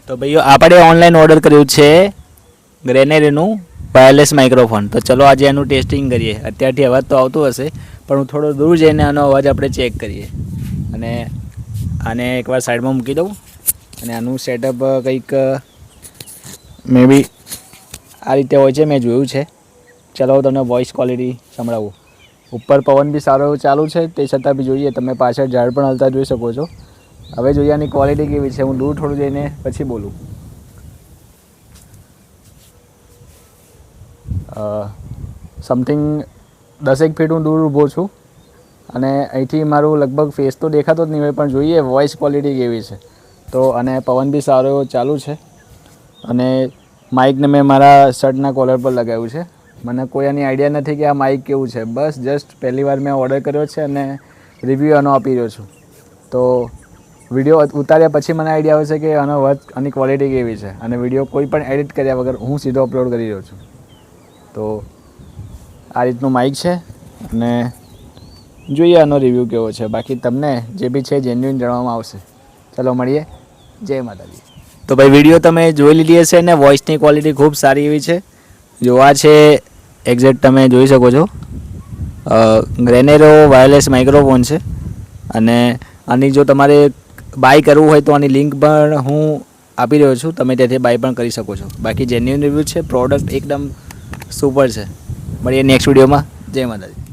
તો ભાઈઓ આપણે ઓનલાઈન ઓર્ડર કર્યું છે ગ્રેનેરીનું વાયરલેસ માઇક્રોફોન. તો ચલો આજે એનું ટેસ્ટિંગ કરીએ. અત્યારથી અવાજ તો આવતો હશે પણ હું થોડો દૂર જઈને આનો અવાજ આપણે ચેક કરીએ. અને આને એકવાર સાઈડમાં મૂકી દઉં અને આનું સેટઅપ કંઈક મે બી આ રીતે હોય છે, મેં જોયું છે. ચલો તમને વોઇસ ક્વોલિટી સંભળાવું. ઉપર પવન બી સારો ચાલુ છે, તે છતાં બી જોઈએ તમે પાછળ ઝાડ પણ હલતા જોઈ શકો છો. હવે જોઈએ આની ક્વોલિટી કેવી છે. હું દૂર થોડું જઈને પછી બોલું. સમથિંગ 10 ફીટ હું દૂર ઊભો છું અને અહીંથી મારું લગભગ ફેસ તો દેખાતો જ નહીં હોય, પણ જોઈએ વોઇસ ક્વોલિટી કેવી છે. તો અને પવન બી સારો એવો ચાલુ છે અને માઇકને મેં મારા શર્ટના કોલર પર લગાવ્યું છે. મને કોઈ આની આઈડિયા નથી કે આ માઇક કેવું છે. બસ જસ્ટ પહેલી વાર મેં ઓર્ડર કર્યો છે અને રિવ્યૂ આનો આપી રહ્યો છું. તો વિડીયો ઉતાર્યા પછી મને આઈડિયા આવશે કે આનો અવાજ, આની ક્વોલિટી કેવી છે. અને વિડીયો કોઈ પણ એડિટ કર્યા વગર હું સીધો અપલોડ કરી રહ્યો છું. તો આ રીતનું માઇક છે અને જોઈએ આનો રિવ્યૂ કેવો છે. બાકી તમને જે બી છે જેન્યુઇન જણાવવામાં આવશે. ચલો મળીએ. જય માતાજી. તો ભાઈ વિડીયો તમે જોઈ લીધી હશે ને વોઇસની ક્વોલિટી ખૂબ સારી એવી છે. જોવા છે એક્ઝેક્ટ તમે જોઈ શકો છો. ગ્રેનેરો વાયરલેસ માઇક્રોફોન છે અને આની જો તમારે બાય કરવું હોય તો આની લિંક પણ હું આપી રહ્યો છું. તમે ત્યાંથી બાય પણ કરી શકો છો. બાકી જેન્યુઇન રિવ્યૂ છે. પ્રોડક્ટ એકદમ સુપર છે. મળીએ નેક્સ્ટ વિડીયોમાં. જય માતાજી.